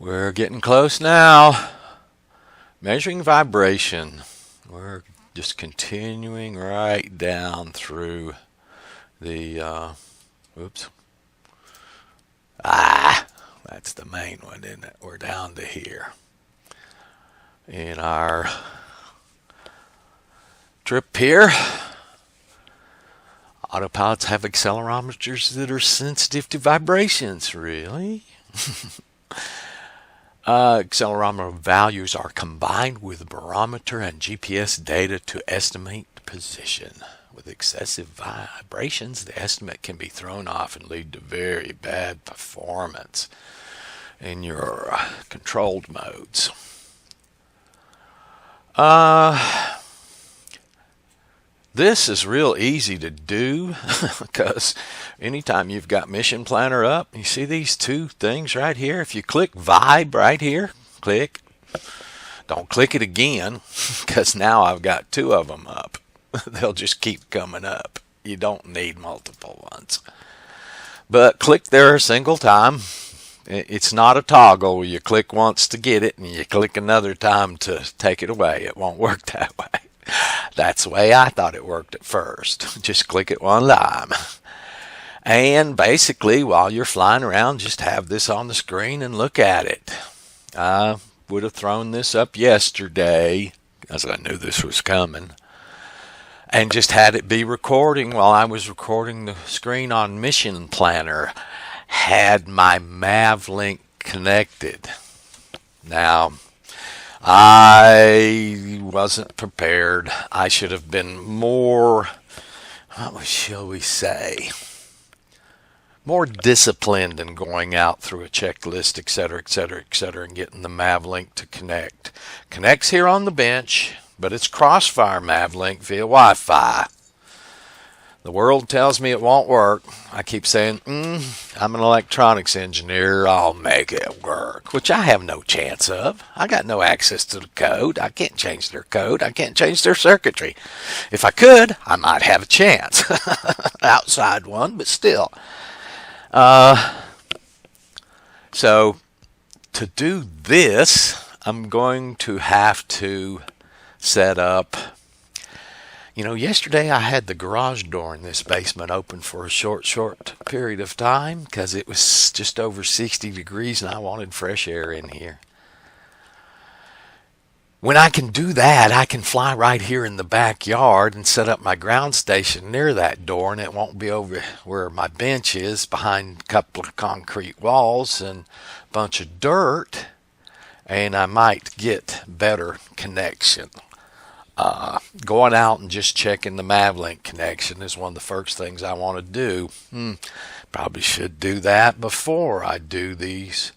We're getting close now. Measuring vibration. We're just continuing right down through the, oops. That's the main one, isn't it? We're down to here. In our trip here, autopilots have accelerometers that are sensitive to vibrations. Really? Accelerometer values are combined with barometer and GPS data to estimate position. With excessive vibrations, the estimate can be thrown off and lead to very bad performance in your controlled modes. This is real easy to do because anytime you've got Mission Planner up, you see these two things right here. If you click Vibe right here, click. Don't click it again because now I've got two of them up. They'll just keep coming up. You don't need multiple ones. But click there a single time. It's not a toggle where you click once to get it and you click another time to take it away. It won't work that way. That's the way I thought it worked at first. Just click it one time. And basically, while you're flying around, just have this on the screen and look at it. I would have thrown this up yesterday, as I knew this was coming, and just had it be recording while I was recording the screen on Mission Planner. Had my MavLink connected. Now, I wasn't prepared. I should have been more, what shall we say, more disciplined in going out through a checklist, etc., etc., etc., and getting the MavLink to connect. Connects here on the bench, but it's Crossfire MavLink via Wi-Fi. The world tells me it won't work. I keep saying, I'm an electronics engineer. I'll make it work, which I have no chance of. I got no access to the code. I can't change their code. I can't change their circuitry. If I could, I might have a chance. Outside one, but still. So to do this, I'm going to have to set up. Yesterday I had the garage door in this basement open for a short period of time because it was just over 60 degrees and I wanted fresh air in here. When I can do that, I can fly right here in the backyard and set up my ground station near that door, and it won't be over where my bench is behind a couple of concrete walls and a bunch of dirt, and I might get better connection. Going out and just checking the MavLink connection is one of the first things I want to do. Probably should do that before I do these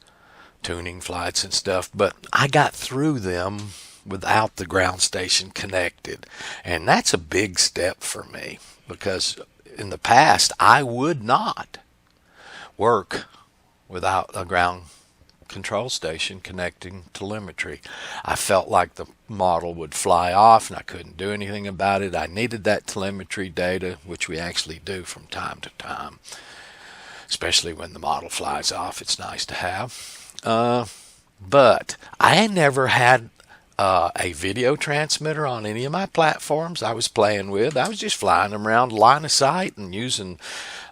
tuning flights and stuff, but I got through them without the ground station connected, and that's a big step for me because in the past I would not work without a ground control station connecting telemetry. I felt like the model would fly off and I couldn't do anything about it. I needed that telemetry data, which we actually do from time to time, especially when the model flies off. It's nice to have. But I never had a video transmitter on any of my platforms I was playing with. I was just flying them around line of sight and using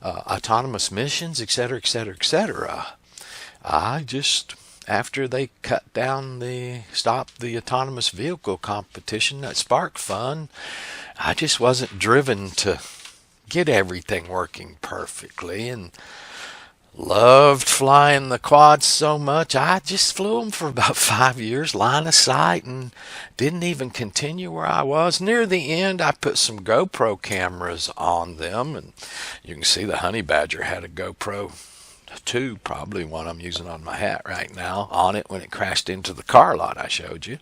autonomous missions, etc., etc., etc. I just, after they stopped the autonomous vehicle competition at Spark Fun, I just wasn't driven to get everything working perfectly, and loved flying the quads so much. I just flew them for about 5 years, line of sight, and didn't even continue where I was. Near the end, I put some GoPro cameras on them, and you can see the Honey Badger had a GoPro 2, probably one I'm using on my hat right now, on it when it crashed into the car lot I showed you.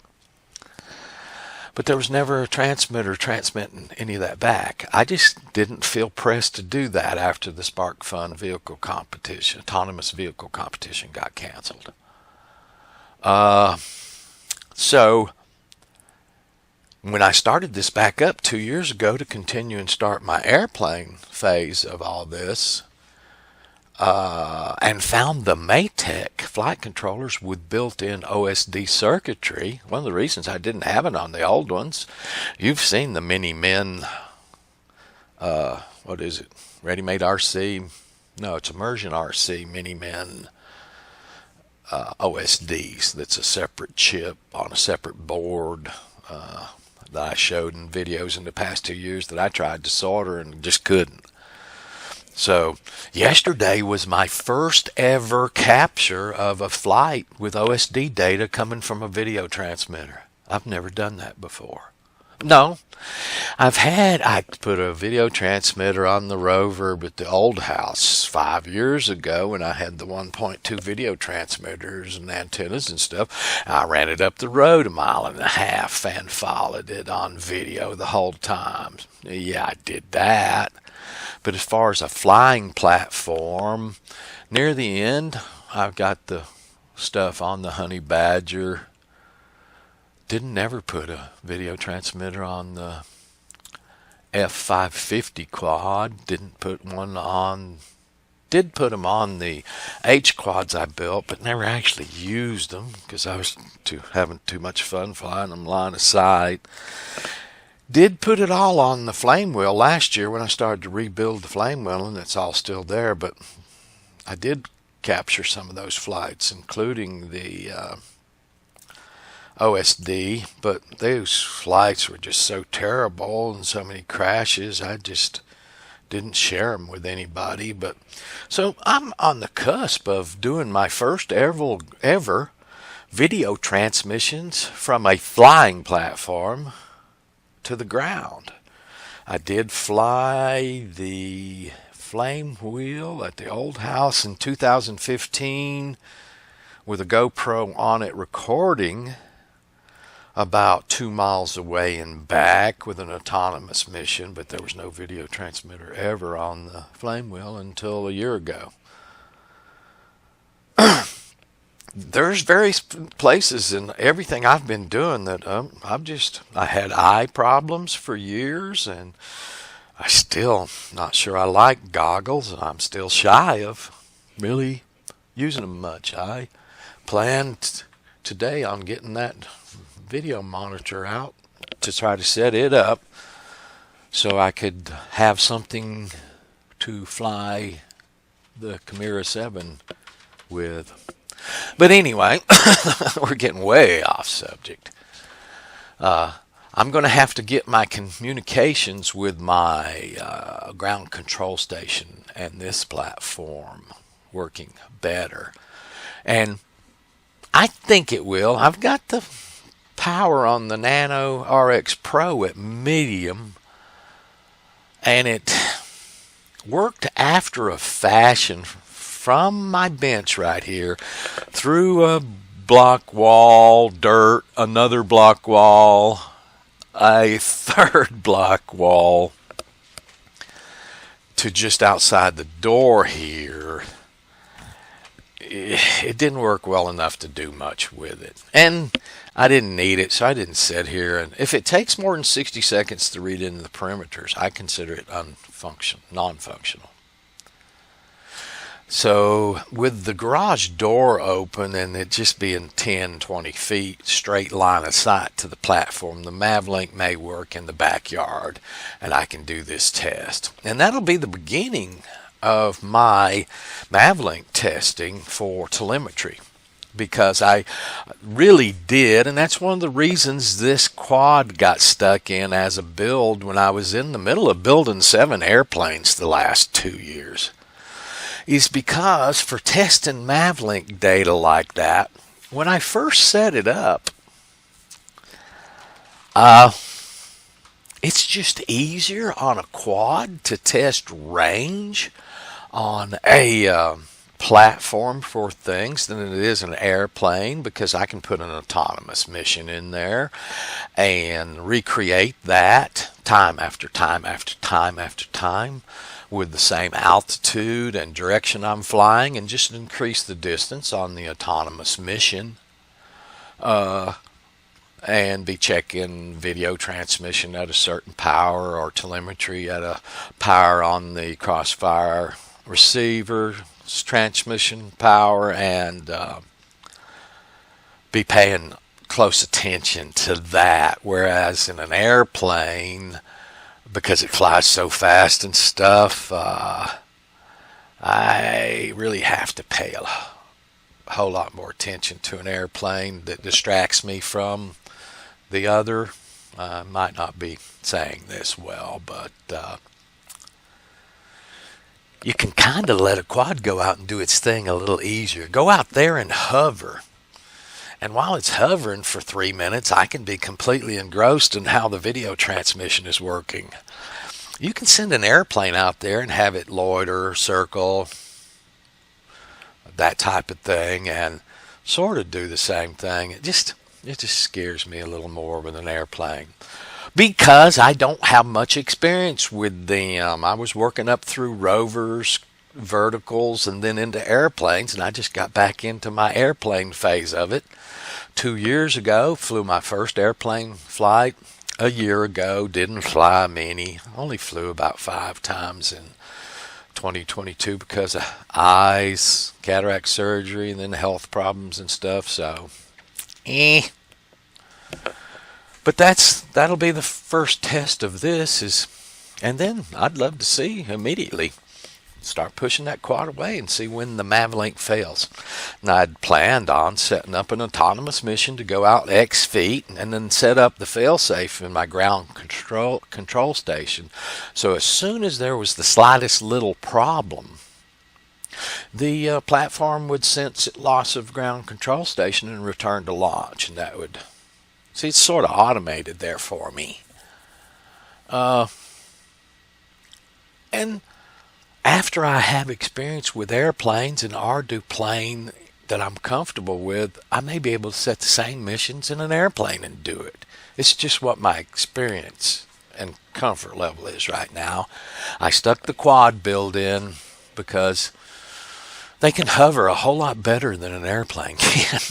But there was never a transmitter transmitting any of that back. I just didn't feel pressed to do that after the Spark Fun vehicle competition, autonomous vehicle competition got canceled. So when I started this back up 2 years ago to continue and start my airplane phase of all this, and found the Maytech flight controllers with built-in OSD circuitry. One of the reasons I didn't have it on the old ones, you've seen the Mini Men, what is it, Ready-Made RC? No, it's Immersion RC Mini Men OSDs. That's a separate chip on a separate board that I showed in videos in the past 2 years that I tried to solder and just couldn't. So yesterday was my first ever capture of a flight with OSD data coming from a video transmitter. I've never done that before. No, I put a video transmitter on the Rover, but the old house 5 years ago when I had the 1.2 video transmitters and antennas and stuff, I ran it up the road 1.5 miles and followed it on video the whole time. Yeah, I did that. But as far as a flying platform, near the end, I've got the stuff on the Honey Badger. Didn't ever put a video transmitter on the F550 quad. Didn't put one on. Did put them on the H quads I built, but never actually used them because I was having too much fun flying them line of sight. Did put it all on the flame wheel last year when I started to rebuild the flame wheel, and it's all still there. But I did capture some of those flights, including the OSD, but those flights were just so terrible and so many crashes, I just didn't share them with anybody. But so I'm on the cusp of doing my first ever video transmissions from a flying platform to the ground. I did fly the flame wheel at the old house in 2015 with a GoPro on it recording about 2 miles away and back with an autonomous mission, but there was no video transmitter ever on the flame wheel until a year ago. There's various places in everything I've been doing that I had eye problems for years, and I still not sure I like goggles, and I'm still shy of really using them much. I planned today on getting that video monitor out to try to set it up so I could have something to fly the Chimera 7 with. But anyway, we're getting way off subject. I'm going to have to get my communications with my ground control station and this platform working better. And I think it will. I've got the power on the Nano RX Pro at medium, and it worked after a fashion from my bench right here through a block wall, dirt, another block wall, a third block wall to just outside the door here. It didn't work well enough to do much with it, and I didn't need it, so I didn't sit here. And if it takes more than 60 seconds to read into the perimeters, I consider it non-functional. So with the garage door open and it just being 10, 20 feet straight line of sight to the platform, the Mavlink may work in the backyard, and I can do this test. And that'll be the beginning of my Mavlink testing for telemetry, because I really did, and that's one of the reasons this quad got stuck in as a build when I was in the middle of building 7 airplanes the last 2 years, is because for testing Mavlink data like that, when I first set it up, it's just easier on a quad to test range on a platform for things than it is an airplane, because I can put an autonomous mission in there and recreate that time after time after time after time with the same altitude and direction I'm flying, and just increase the distance on the autonomous mission, and be checking video transmission at a certain power or telemetry at a power on the Crossfire receiver, transmission power, and be paying close attention to that. Whereas in an airplane, because it flies so fast and stuff, I really have to pay a whole lot more attention to an airplane that distracts me from the other. I might not be saying this well, but you can kind of let a quad go out and do its thing a little easier. Go out there and hover. And while it's hovering for 3 minutes, I can be completely engrossed in how the video transmission is working. You can send an airplane out there and have it loiter, circle, that type of thing, and sort of do the same thing. It just scares me a little more with an airplane, because I don't have much experience with them. I was working up through rovers, verticals, and then into airplanes, and I just got back into my airplane phase of it 2 years ago. Flew my first airplane flight a year ago. Didn't fly many, only flew about 5 times in 2022 because of eyes, cataract surgery, and then health problems and stuff. So but that'll be the first test of this, and then I'd love to see immediately start pushing that quad away and see when the Mavlink fails. And I'd planned on setting up an autonomous mission to go out X feet and then set up the failsafe in my ground control station. So as soon as there was the slightest little problem, the platform would sense loss of ground control station and return to launch. And that would, see, it's sort of automated there for me. And after I have experience with airplanes and RDU that I'm comfortable with, I may be able to set the same missions in an airplane and do it. It's just what my experience and comfort level is right now. I stuck the quad build in because they can hover a whole lot better than an airplane can.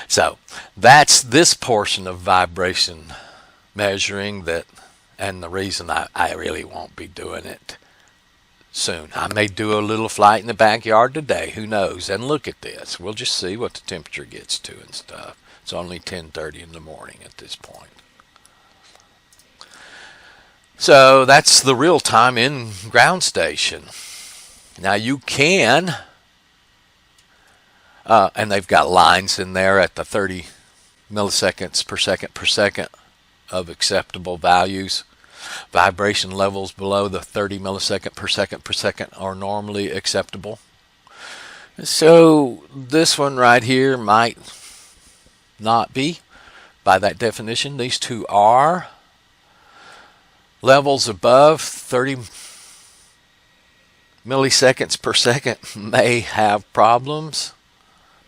So that's this portion of vibration measuring that. And the reason I really won't be doing it soon. I may do a little flight in the backyard today. Who knows? And look at this. We'll just see what the temperature gets to and stuff. It's only 10:30 in the morning at this point. So that's the real time in ground station. Now you can, and they've got lines in there at the 30 milliseconds per second of acceptable values. Vibration levels below the 30 millisecond per second are normally acceptable. So this one right here might not be by that definition. These two are. Levels above 30 milliseconds per second may have problems.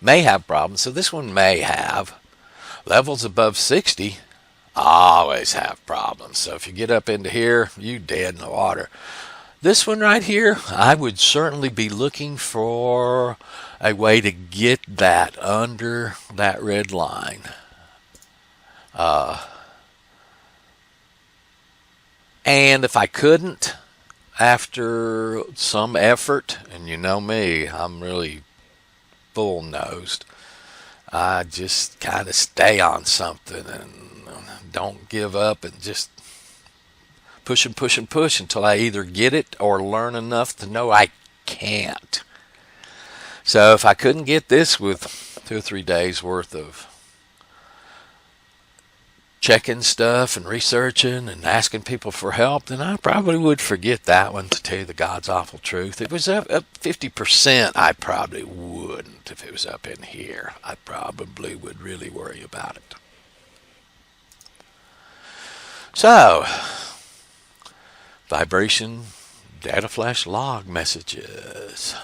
So this one may have. Levels above 60 always have problems. So if you get up into here, you dead in the water. This one right here, I would certainly be looking for a way to get that under that red line. And if I couldn't, after some effort, and you know me, I'm really bull-nosed, I just kind of stay on something and don't give up and just push until I either get it or learn enough to know I can't. So if I couldn't get this with 2 or 3 days worth of checking stuff and researching and asking people for help, then I probably would forget that one, to tell you the God's awful truth. If it was up 50%, I probably wouldn't. If it was up in here, I probably would really worry about it. So, vibration data flash log messages.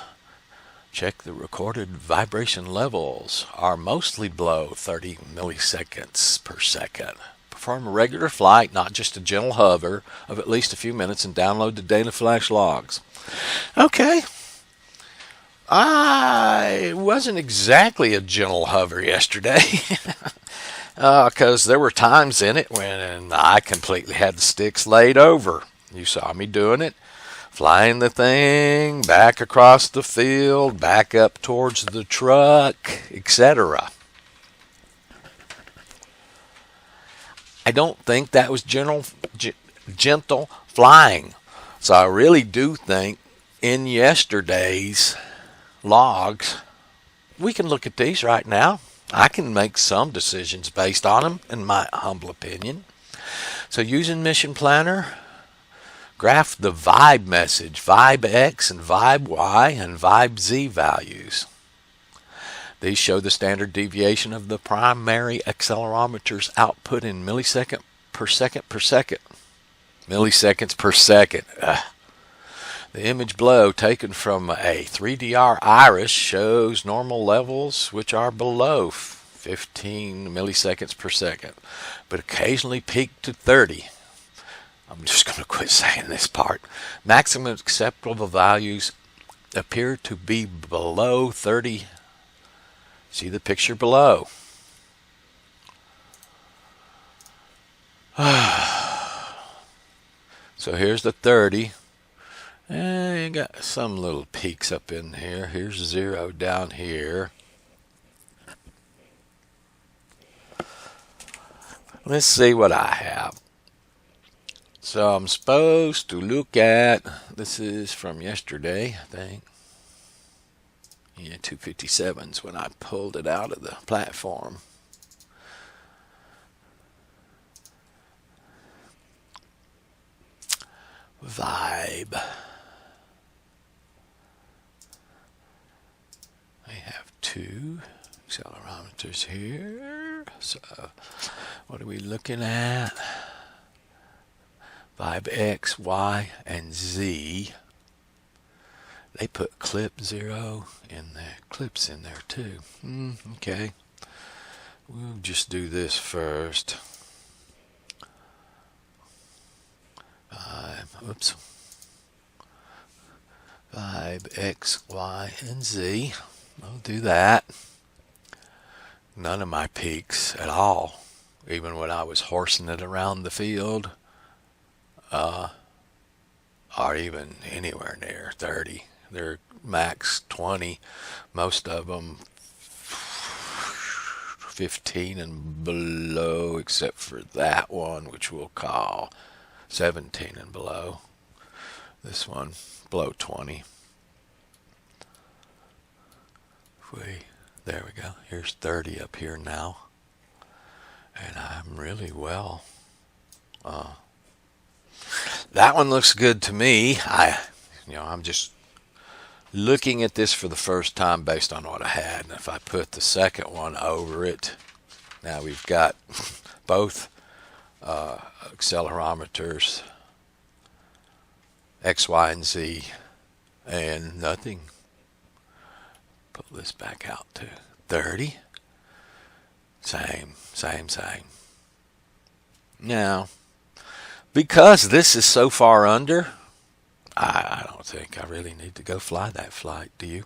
Check the recorded vibration levels are mostly below 30 milliseconds per second. Perform a regular flight, not just a gentle hover, of at least a few minutes and download the data flash logs. Okay. I wasn't exactly a gentle hover yesterday. Because there were times in it when I completely had the sticks laid over. You saw me doing it. Flying the thing back across the field, back up towards the truck, etc. I don't think that was gentle flying. So I really do think in yesterday's logs, we can look at these right now. I can make some decisions based on them, in my humble opinion. So using Mission Planner, graph the vibe message, vibe X and vibe Y and vibe Z values. These show the standard deviation of the primary accelerometer's output in millisecond per second per second. Milliseconds per second. The image below, taken from a 3DR iris, shows normal levels which are below 15 milliseconds per second, but occasionally peak to 30. I'm just going to quit saying this part. Maximum acceptable values appear to be below 30. See the picture below. So here's the 30. And you got some little peaks up in here. Here's 0 down here. Let's see what I have. So I'm supposed to look at, this is from yesterday, I think. Yeah, 257s when I pulled it out of the platform. Vibe. I have 2 accelerometers here. So what are we looking at? Vibe X, Y, and Z. They put clip 0 in there, clips in there too. Okay. We'll just do this first. Vibe X, Y, and Z. I'll do that. None of my peaks at all, even when I was horsing it around the field, are even anywhere near 30. They're max 20. Most of them 15 and below, except for that one, which we'll call 17 and below. This one below 20. There we go. Here's 30 up here now, and I'm really well. That one looks good to me. I'm just looking at this for the first time based on what I had, and if I put the second one over it, now we've got both accelerometers, X, Y, and Z, and nothing. Pull this back out to 30. Same. Now, because this is so far under, I don't think I really need to go fly that flight, do you?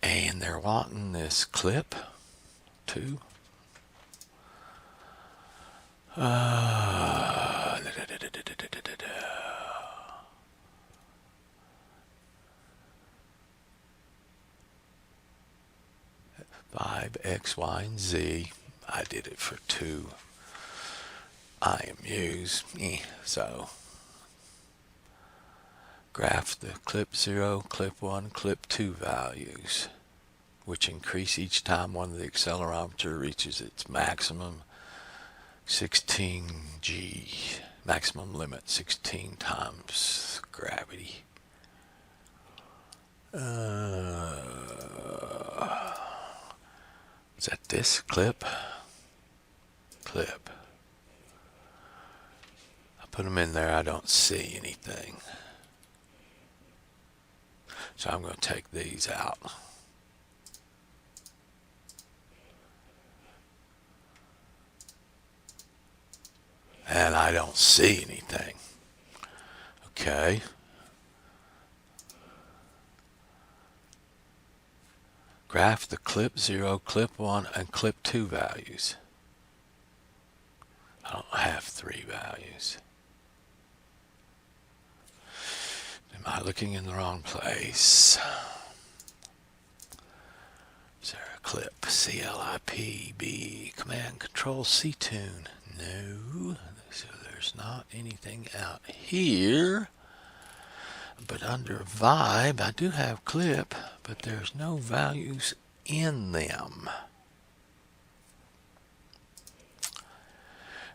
And they're wanting this clip too. Vibe X, Y, and Z. I did it for 2 IMUs. So graph the clip 0, clip 1, clip 2 values, which increase each time one of the accelerometer reaches its maximum 16 G. Maximum limit 16 times gravity. Is that this clip? Clip. I put them in there, I don't see anything. So I'm going to take these out. And I don't see anything. Okay. Graph the clip 0, clip 1, and clip 2 values. I don't have 3 values. Am I looking in the wrong place? Is there a clip? CLIP, Command Control C tune. No, so there's not anything out here. But under vibe, I do have clip, but there's no values in them.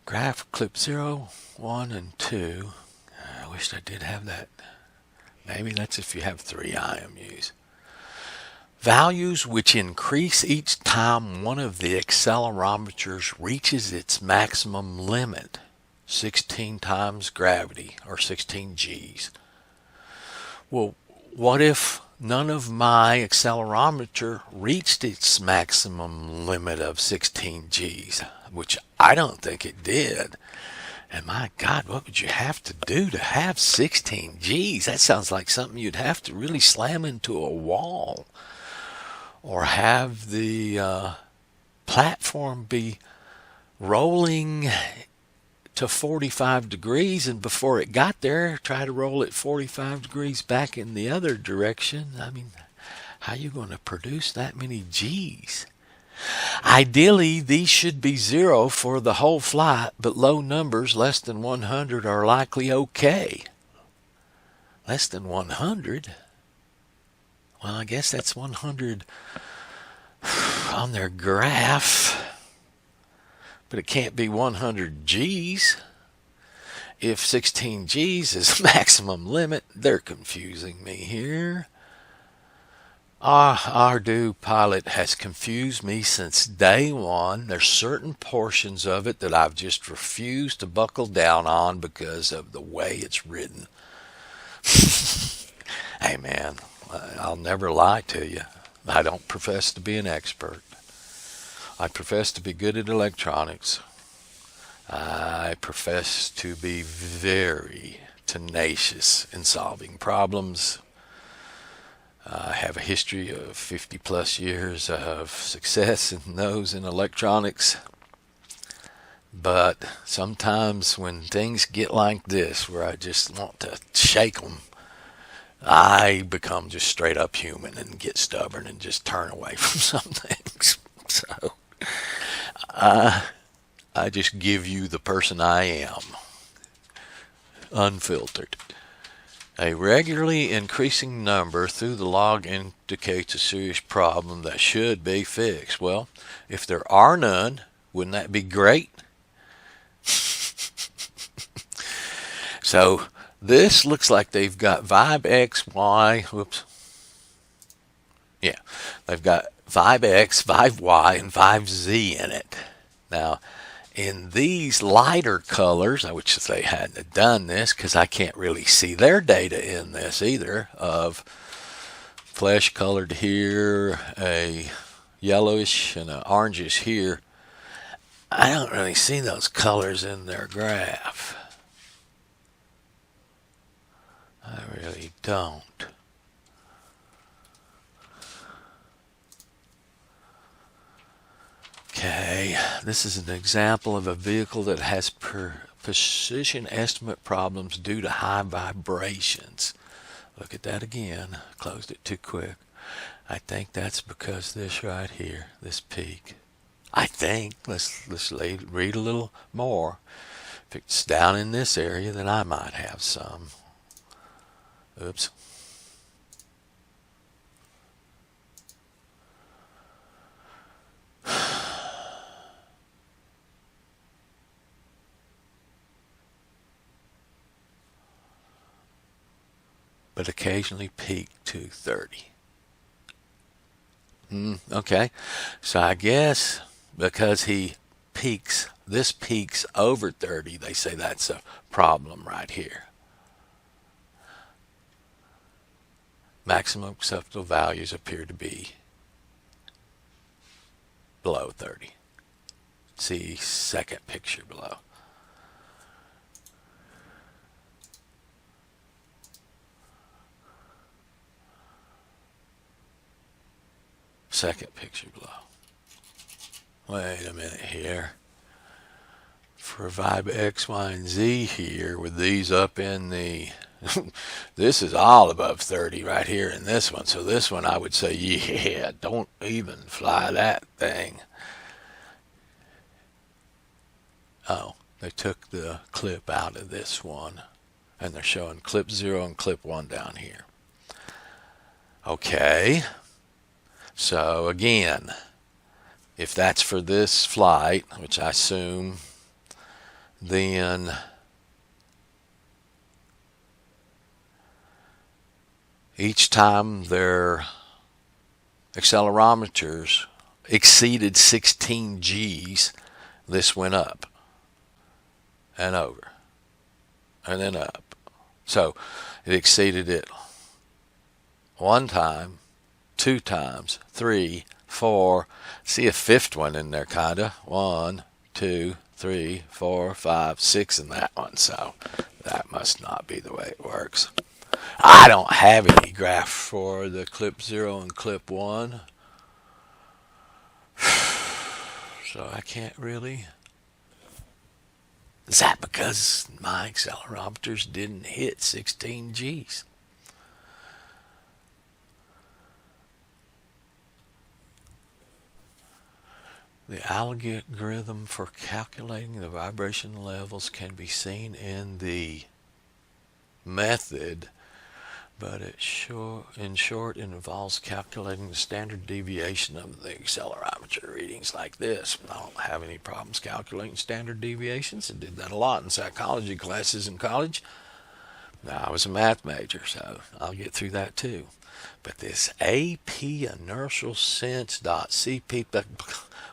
Graph clip 0, 1, and 2. I wish I did have that. Maybe that's if you have 3 IMUs. Values which increase each time one of the accelerometers reaches its maximum limit. 16 times gravity, or 16 G's. Well, what if none of my accelerometer reached its maximum limit of 16 G's, which I don't think it did. And my God, what would you have to do to have 16 G's? That sounds like something you'd have to really slam into a wall, or have the platform be rolling to 45 degrees, and before it got there, try to roll it 45 degrees back in the other direction. I mean, how are you going to produce that many G's? Ideally, these should be 0 for the whole flight, but low numbers less than 100 are likely okay. Less than 100? Well, I guess that's 100 on their graph. But it can't be 100 G's. If 16 G's is maximum limit, they're confusing me here. Our new pilot has confused me since day one. There's certain portions of it that I've just refused to buckle down on because of the way it's written. Hey man, I'll never lie to you. I don't profess to be an expert. I profess to be good at electronics. I profess to be very tenacious in solving problems. I have a history of 50 plus years of success in those in electronics. But sometimes when things get like this, where I just want to shake them, I become just straight up human and get stubborn and just turn away from some things. So I just give you the person I am, unfiltered. A regularly increasing number through the log indicates a serious problem that should be fixed. Well, if there are none, wouldn't that be great? So this looks like they've got Vibe X, Y, whoops. Yeah, they've got Vibe X, Vibe Y, and Vibe Z in it. Now, in these lighter colors, I wish they hadn't done this because I can't really see their data in this either, of flesh colored here, a yellowish and an orangish here. I don't really see those colors in their graph. I really don't. Okay, this is an example of a vehicle that has precision estimate problems due to high vibrations. Look at that again. Closed it too quick. I think that's because this right here, this peak. I think, let's read a little more. If it's down in this area, then I might have some. Oops. But occasionally peak to 30. Okay, so I guess because he peaks, this peaks over 30, they say that's a problem right here. Maximum acceptable values appear to be below 30. See second picture below. Second picture below. Wait a minute here. For Vibe X, Y, and Z here, with these up in the This is all above 30 right here in this one. So this one I would say, yeah, don't even fly that thing. Oh, they took the clip out of this one, and they're showing clip 0 and clip 1 down here. Okay, so again, if that's for this flight, which I assume, then each time their accelerometers exceeded 16 G's, this went up and over and then up. So it exceeded it 1 time, 2 times, 3, 4. See a 5th one in there, kinda. 1, 2, 3, 4, 5, 6 in that one. So that must not be the way it works. I don't have any graph for the clip 0 and clip 1. So I can't really. Is that because my accelerometers didn't hit 16 G's? The algorithm for calculating the vibration levels can be seen in the method, but in short, it involves calculating the standard deviation of the accelerometer readings like this. I don't have any problems calculating standard deviations. I did that a lot in psychology classes in college. Now, I was a math major, so I'll get through that too. But this AP inertial sense.cp,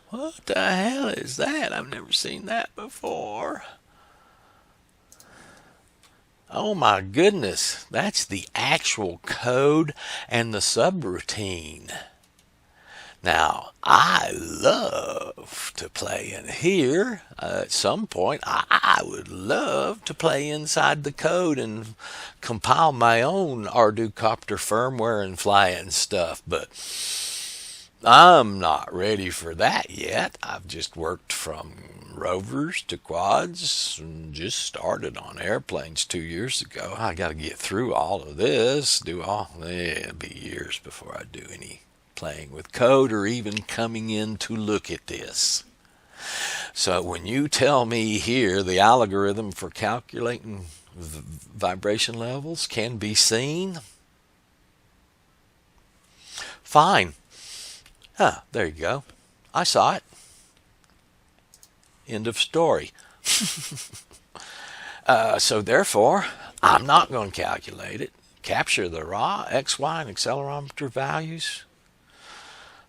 what the hell is that? I've never seen that before. Oh my goodness, that's the actual code and the subroutine. Now, I love to play in here. At some point, I would love to play inside the code and compile my own Ardocopter firmware and fly-in stuff, but I'm not ready for that yet. I've just worked from rovers to quads and just started on airplanes 2 years ago. I got to get through all of this, it'll be years before I do any playing with code or even coming in to look at this. So when you tell me here the algorithm for calculating vibration levels can be seen, fine. There you go. I saw it. End of story. So therefore, I'm not going to calculate it. Capture the raw X, Y, and accelerometer values.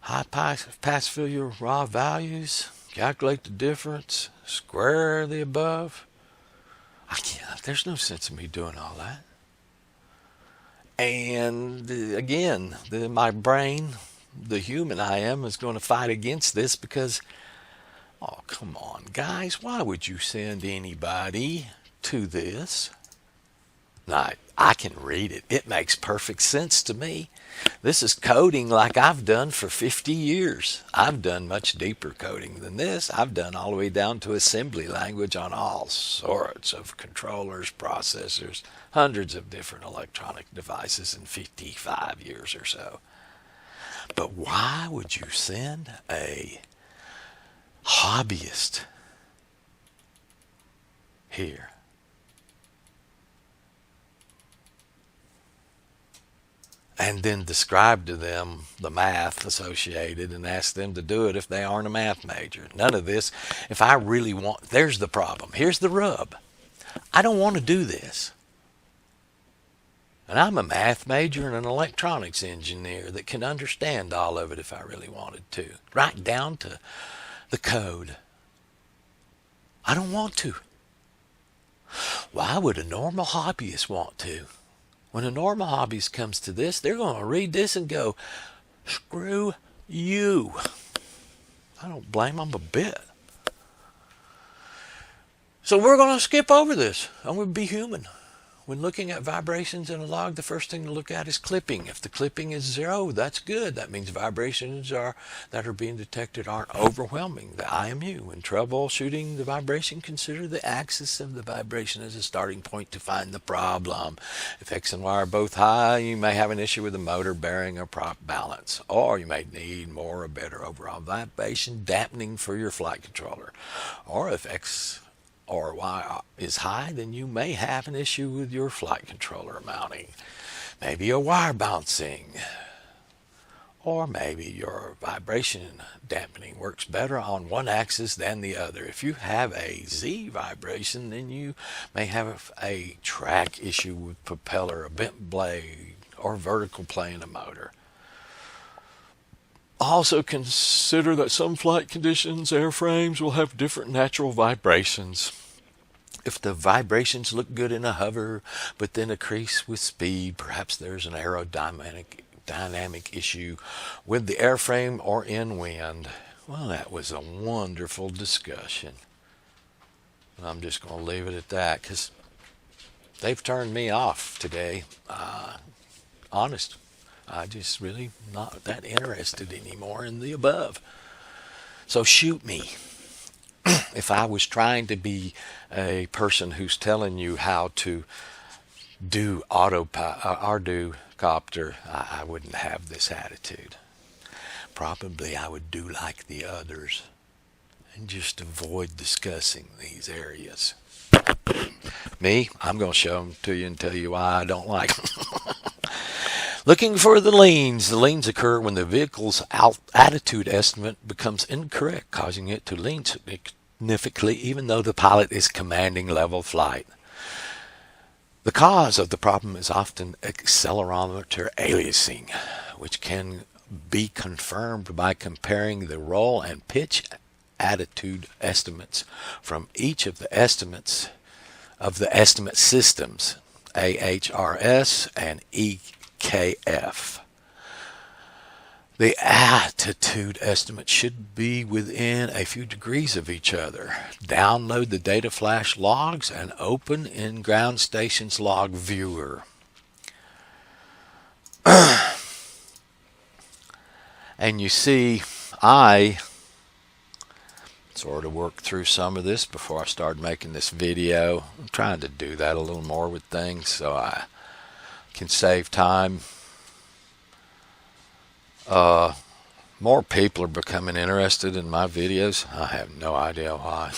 High pass failure raw values. Calculate the difference. Square the above. I can't. There's no sense in me doing all that. And again, my brain, the human I am, is going to fight against this because, oh, come on, guys. Why would you send anybody to this? Now, I can read it. It makes perfect sense to me. This is coding like I've done for 50 years. I've done much deeper coding than this. I've done all the way down to assembly language on all sorts of controllers, processors, hundreds of different electronic devices in 55 years or so. But why would you send a hobbyist here? And then describe to them the math associated and ask them to do it if they aren't a math major. None of this. If I really want, there's the problem. Here's the rub. I don't want to do this. And I'm a math major and an electronics engineer that can understand all of it if I really wanted to. Right down to the code. I don't want to. Why would a normal hobbyist want to? When a normal hobbyist comes to this, they're going to read this and go, screw you. I don't blame them a bit. So we're going to skip over this. I'm going to be human. when looking at vibrations in a log, the first thing to look at is clipping. If the clipping is 0, that's good. That means vibrations that are being detected aren't overwhelming the IMU. When troubleshooting the vibration, consider the axis of the vibration as a starting point to find the problem. If X and Y are both high, you may have an issue with the motor bearing or prop balance, or you may need more or better overall vibration dampening for your flight controller. Or if X or Y is high, then you may have an issue with your flight controller mounting. Maybe a wire bouncing, or maybe your vibration dampening works better on one axis than the other. If you have a Z vibration, then you may have a track issue with propeller, a bent blade, or vertical plane of motor. Also consider that some flight conditions, airframes will have different natural vibrations. If the vibrations look good in a hover, but then increase with speed, perhaps there's an aerodynamic issue with the airframe or in wind. Well, that was a wonderful discussion. I'm just going to leave it at that because they've turned me off today. Honest. I just really not that interested anymore in the above. So shoot me. If I was trying to be a person who's telling you how to do copter, I wouldn't have this attitude. Probably I would do like the others and just avoid discussing these areas. Me, I'm going to show them to you and tell you why I don't like them. Looking for the leans. The leans occur when the vehicle's attitude estimate becomes incorrect, causing it to lean significantly even though the pilot is commanding level flight. The cause of the problem is often accelerometer aliasing, which can be confirmed by comparing the roll and pitch attitude estimates from each of the estimates of the estimate systems, AHRS and EKF. The attitude estimates should be within a few degrees of each other. Download the data flash logs and open in ground station's log viewer. And you see, I sort of worked through some of this before I started making this video. I'm trying to do that a little more with things so I can save time. More people are becoming interested in my videos. I have no idea why.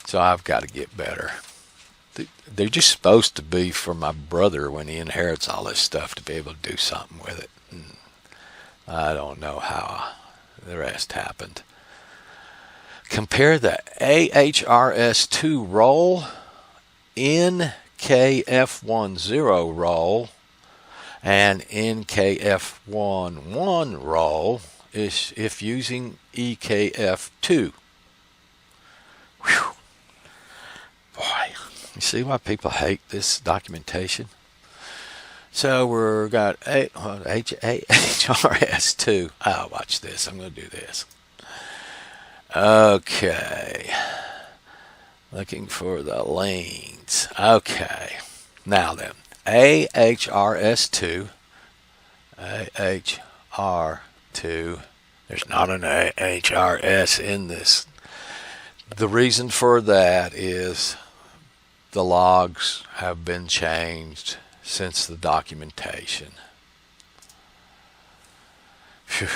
So I've got to get better. They're just supposed to be for my brother when he inherits all this stuff to be able to do something with it. And I don't know how the rest happened. Compare the AHRS2 roll in KF10 roll and NKF11 roll is if using EKF2. Whew. Boy, you see why people hate this documentation? So we've got HRS2. Oh, watch this. I'm going to do this. Okay. Looking for the lanes. Okay. Now then, AHRS2. AHR2. There's not an AHRS in this. The reason for that is the logs have been changed since the documentation. Whew.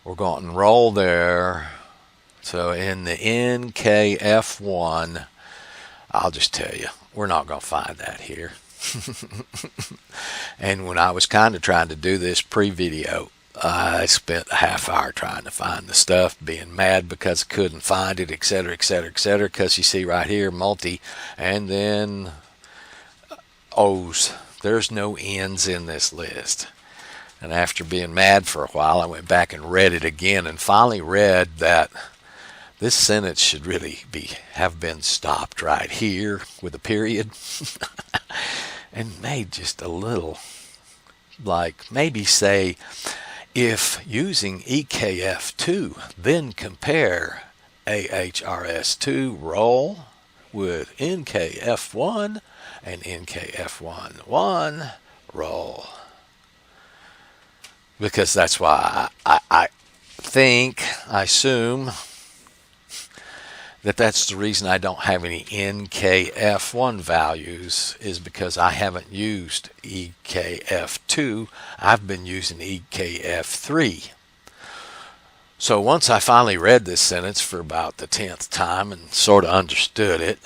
We're going to roll there. So in the NKF1, I'll just tell you, we're not going to find that here. And when I was kind of trying to do this pre-video, I spent a half hour trying to find the stuff, being mad because I couldn't find it, etc., etc., etc., because you see right here, multi, and then O's. There's no N's in this list. And after being mad for a while, I went back and read it again and finally read that this sentence should really have been stopped right here with a period and made just a little, like maybe say, if using EKF2, then compare AHRS2 roll with NKF1 and NKF11 roll. Because that's why I assume that's the reason I don't have any NKF1 values, is because I haven't used EKF2. I've been using EKF3. So once I finally read this sentence for about the 10th time and sort of understood it,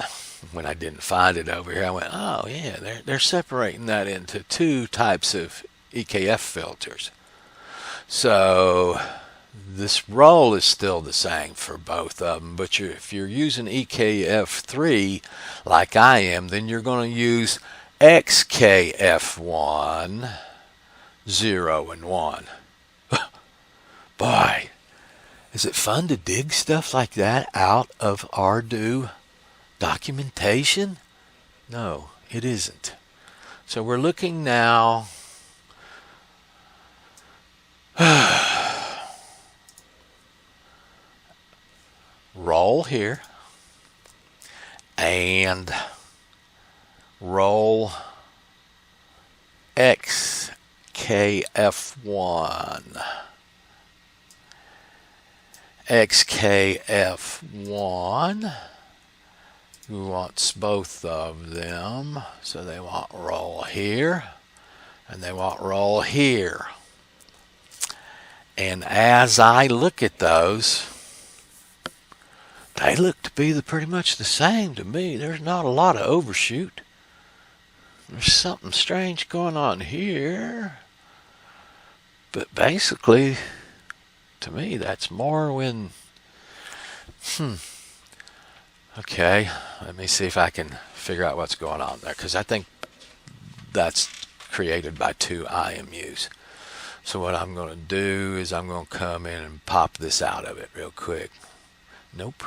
when I didn't find it over here, I went, oh yeah, they're separating that into two types of EKF filters. So this roll is still the same for both of them, but if you're using EKF3 like I am, then you're going to use XKF1, 0 and 1. Boy, is it fun to dig stuff like that out of Ardu documentation? No, it isn't. So we're looking now. Roll here and roll XKF1. XKF1 wants both of them, so they want roll here and they want roll here. And as I look at those, they look to be pretty much the same to me. There's not a lot of overshoot. There's something strange going on here. But basically, to me, that's more when... Okay, let me see if I can figure out what's going on there, because I think that's created by two IMUs. So what I'm going to do is I'm going to come in and pop this out of it real quick. Nope.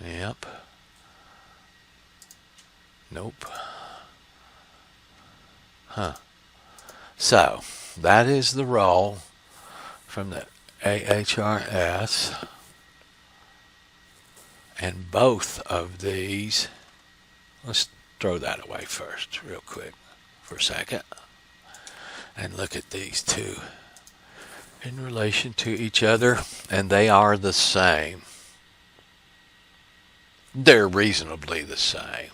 Yep. Nope. Huh. So that is the roll from the AHRS. And both of these, let's throw that away first real quick for a second. And look at these two in relation to each other, and they are the same. They're reasonably the same,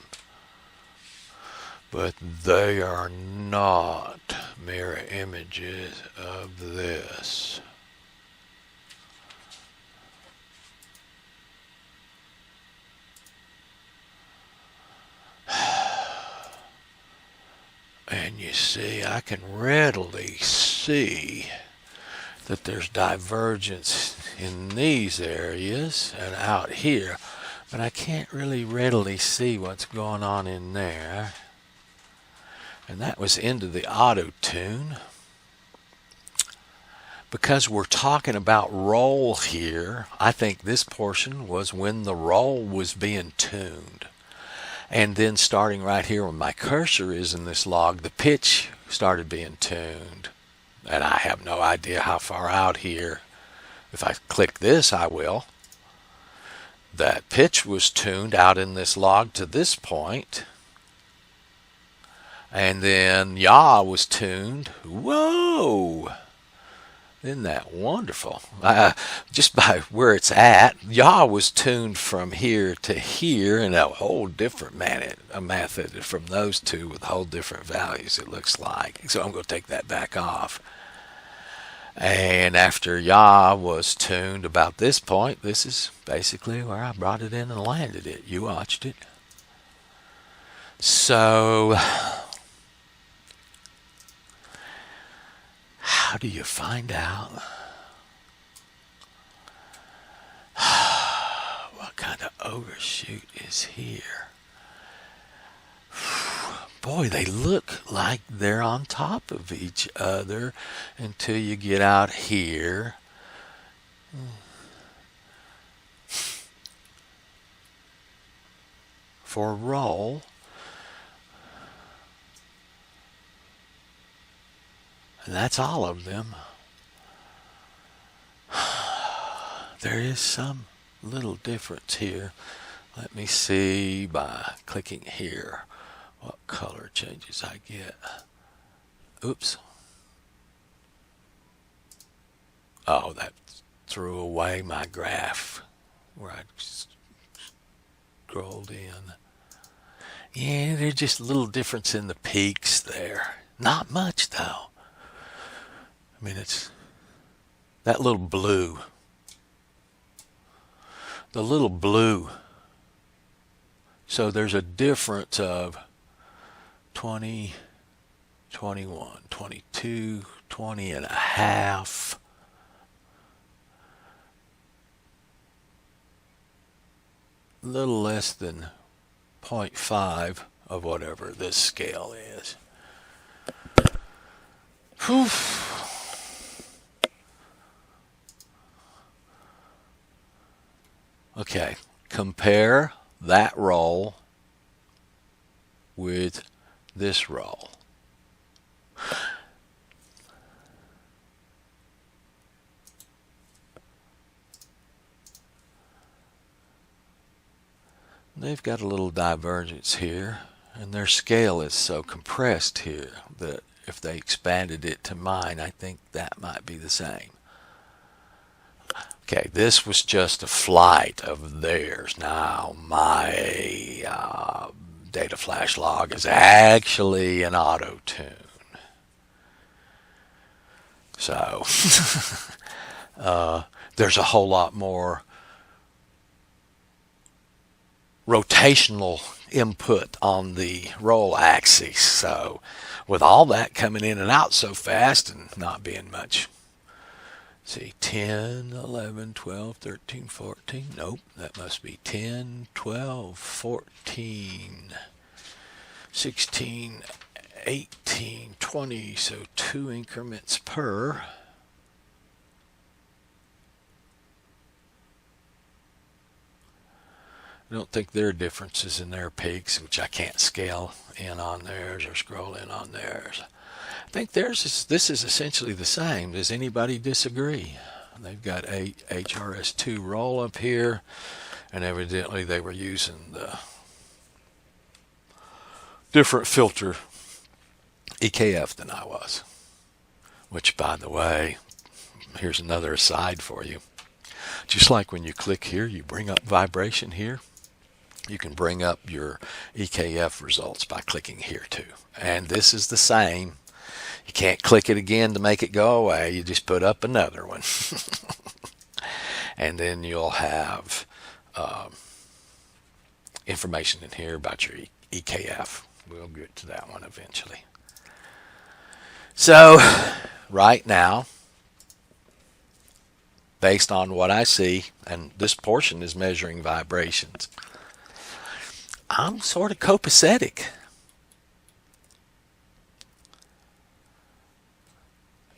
but they are not mirror images of this. And you see, I can readily see that there's divergence in these areas and out here, but I can't really readily see what's going on in there. And that was into the auto tune. Because we're talking about roll here, I think this portion was when the roll was being tuned. And then starting right here when my cursor is in this log, the pitch started being tuned. And I have no idea how far out here. If I click this, I will. That pitch was tuned out in this log to this point. And then yaw was tuned. Whoa! Isn't that wonderful? Just by where it's at, yaw was tuned from here to here in a whole different method from those two with whole different values, it looks like. So I'm going to take that back off. And after yaw was tuned about this point, this is basically where I brought it in and landed it. You watched it. So how do you find out what kind of overshoot is here? Boy, they look like they're on top of each other until you get out here. For roll, and that's all of them. there is some little difference here. Let me see by clicking here what color changes I get. Oops. Oh, that threw away my graph where I scrolled in. Yeah, there's just a little difference in the peaks there. Not much though. I mean, it's that little blue. The little blue. So there's a difference of 20, 21, 22, 20 and a half. A little less than 0.5 of whatever this scale is. Whew. Okay, compare that roll with this roll. They've got a little divergence here, and their scale is so compressed here that if they expanded it to mine, I think that might be the same. Okay, this was just a flight of theirs. Now, my data flash log is actually an auto-tune. So, there's a whole lot more rotational input on the roll axis. So, with all that coming in and out so fast and not being much, see, 10, 11, 12, 13, 14. Nope, that must be 10, 12, 14, 16, 18, 20. So 2 increments per. I don't think there are differences in their peaks, which I can't scale in on theirs or scroll in on theirs. I think this is essentially the same. Does anybody disagree? They've got a HRS2 roll up here, and evidently they were using the different filter EKF than I was. Which, by the way, here's another aside for you. Just like when you click here, you bring up vibration here. You can bring up your EKF results by clicking here too. And this is the same. You can't click it again to make it go away. You just put up another one. And then you'll have information in here about your EKF. We'll get to that one eventually. So right now, based on what I see, and this portion is measuring vibrations, I'm sort of copacetic.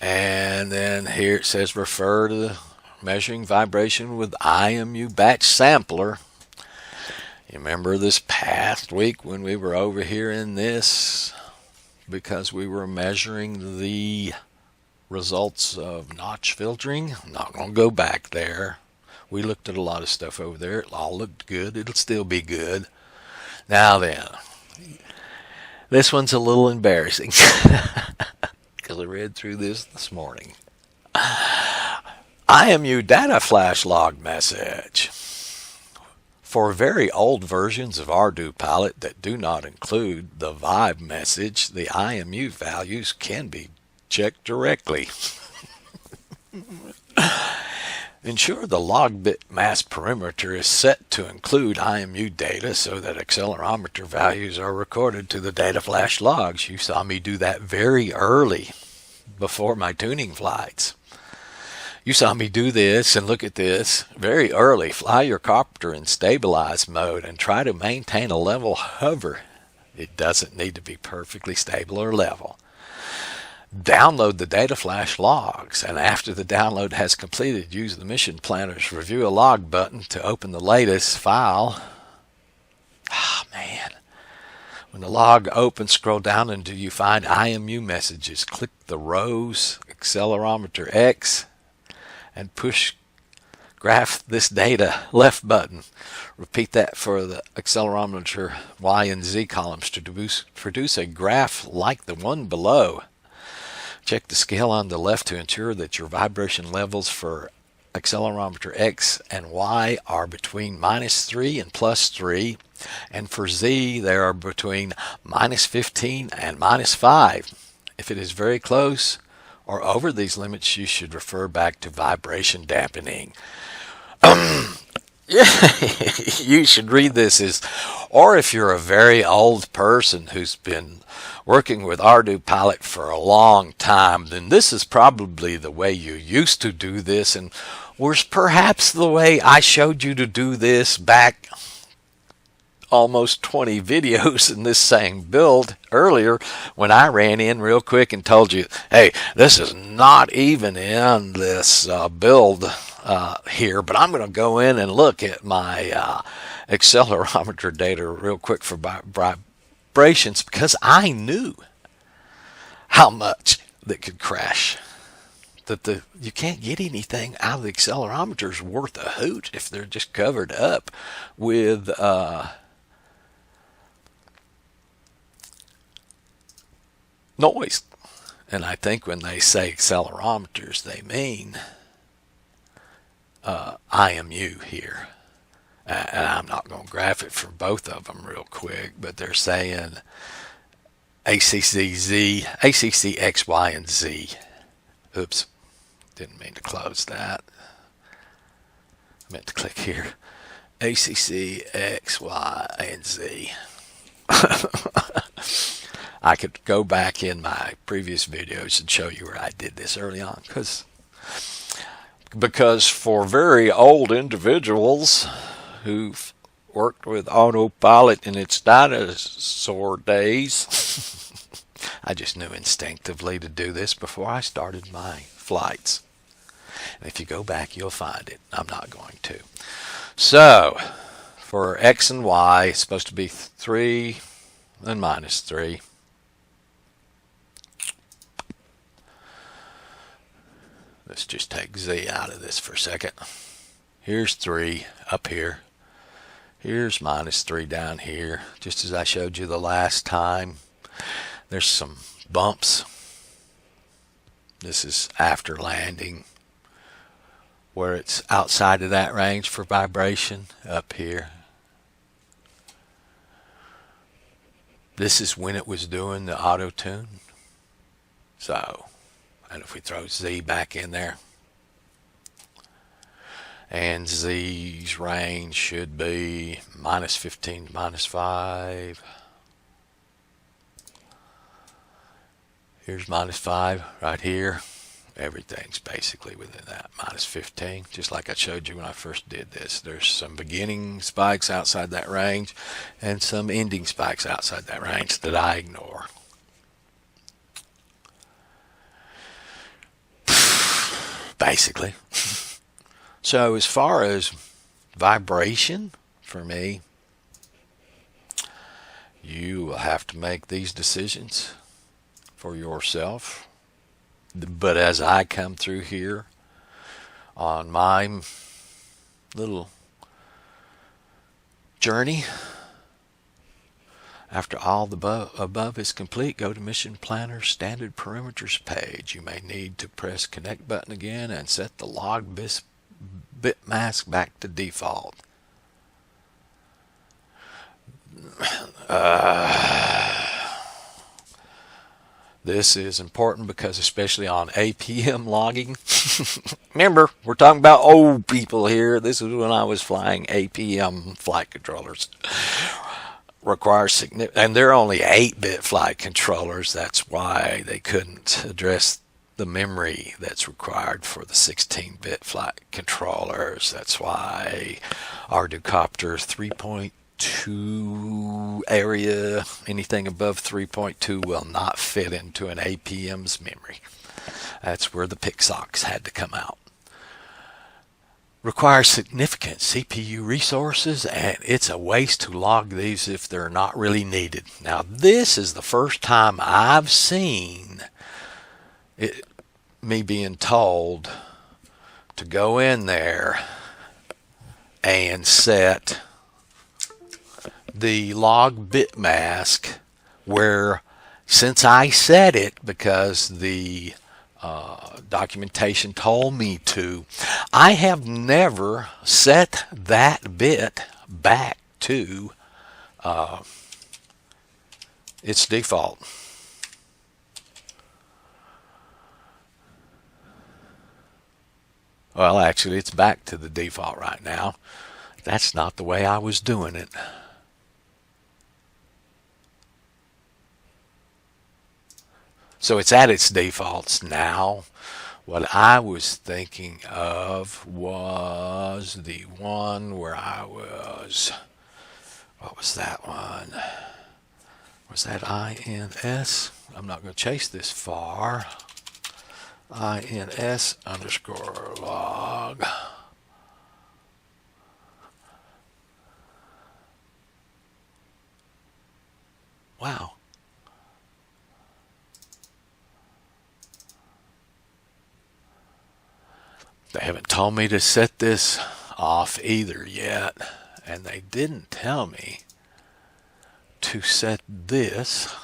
And then here it says refer to the measuring vibration with IMU batch sampler. You remember this past week when we were over here in this, because we were measuring the results of notch filtering? I'm not going to go back there. We looked at a lot of stuff over there. It all looked good. It'll still be good. Now then, this one's a little embarrassing because I read through this morning. IMU data flash log message. For very old versions of Ardu Pilot that do not include the vibe message, the IMU values can be checked directly. Ensure the log bit mask parameter is set to include IMU data so that accelerometer values are recorded to the data flash logs. You saw me do that very early before my tuning flights. You saw me do this, and look at this, very early. Fly your copter in stabilize mode and try to maintain a level hover. It doesn't need to be perfectly stable or level. Download the data flash logs, and after the download has completed, use the mission planner's review a log button to open the latest file. Ah, man. When the log opens, scroll down until you find IMU messages. Click the rows accelerometer X and push graph this data, left button. Repeat that for the accelerometer Y and Z columns to produce a graph like the one below. Check the scale on the left to ensure that your vibration levels for accelerometer X and Y are between -3 and +3, and for Z they are between -15 and -5. If it is very close or over these limits, you should refer back to vibration dampening. You should read this as, or if you're a very old person who's been working with Pilot for a long time, then this is probably the way you used to do this, and was perhaps the way I showed you to do this back almost 20 videos in this same build earlier, when I ran in real quick and told you, hey, this is not even in this build here, but I'm going to go in and look at my accelerometer data real quick for vibrations, because I knew how much that could crash. That you can't get anything out of the accelerometers worth a hoot if they're just covered up with noise. And I think when they say accelerometers, they mean IMU here. And I'm not going to graph it for both of them real quick, but they're saying ACC X, Y, and Z. Oops, didn't mean to close that. I meant to click here. ACC X, Y, and Z. I could go back in my previous videos and show you where I did this early on, because for very old individuals who've worked with autopilot in its dinosaur days, I just knew instinctively to do this before I started my flights. And if you go back, you'll find it. I'm not going to. So, for X and Y, it's supposed to be 3 and -3. Let's just take Z out of this for a second. Here's 3 up here. Here's -3 down here, just as I showed you the last time. There's some bumps. This is after landing, where it's outside of that range for vibration up here. This is when it was doing the auto tune. So, and if we throw Z back in there, and Z's range should be -15 to -5. Here's -5 right here. Everything's basically within that -15, just like I showed you when I first did this. There's some beginning spikes outside that range and some ending spikes outside that range that I ignore. Basically. So as far as vibration, for me, you will have to make these decisions for yourself. But as I come through here on my little journey, after all the above is complete, go to Mission Planner's Standard Parameters page. You may need to press Connect button again and set the log bit mask back to default. This is important because especially on APM logging, remember, we're talking about old people here. This is when I was flying APM flight controllers. Requires significant, and they're only 8-bit flight controllers. That's why they couldn't address the memory that's required for the 16-bit flight controllers. That's why Arducopter 3.2 area, anything above 3.2 will not fit into an APM's memory. That's where the PICSOCs had to come out. Requires significant CPU resources, and it's a waste to log these if they're not really needed. Now, this is the first time I've seen me being told to go in there and set the log bit mask where, since I set it because the documentation told me to, I have never set that bit back to its default. Well, actually, it's back to the default right now. That's not the way I was doing it. So it's at its defaults now. What I was thinking of was the one where I was, what was that one? Was that INS? I'm not going to chase this far. INS underscore log. Wow. They haven't told me to set this off either yet, and they didn't tell me to set this.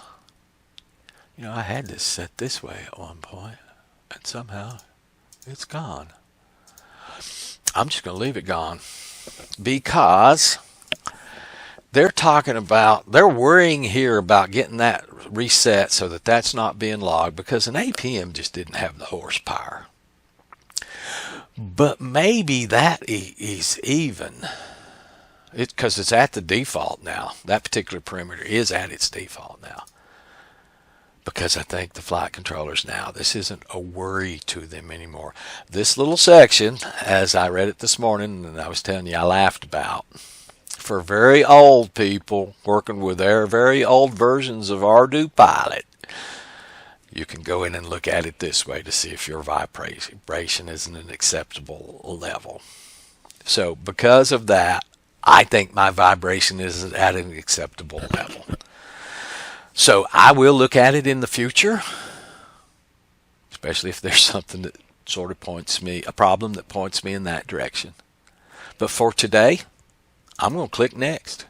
You know, I had this set this way at one point, and somehow it's gone. I'm just going to leave it gone because they're worrying here about getting that reset so that that's not being logged, because an APM just didn't have the horsepower. But maybe that is even, because it's at the default now. That particular perimeter is at its default now. Because I think the flight controllers now, this isn't a worry to them anymore. This little section, as I read it this morning, and I was telling you I laughed about, for very old people working with their very old versions of Ardu Pilot, you can go in and look at it this way to see if your vibration is in an acceptable level. So because of that, I think my vibration is at an acceptable level. So I will look at it in the future, especially if there's something that sort of points me, a problem that points me in that direction. But for today, I'm going to click next.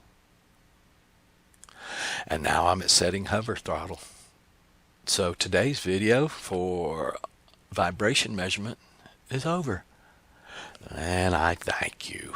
And now I'm at setting hover throttle. So today's video for vibration measurement is over. And I thank you.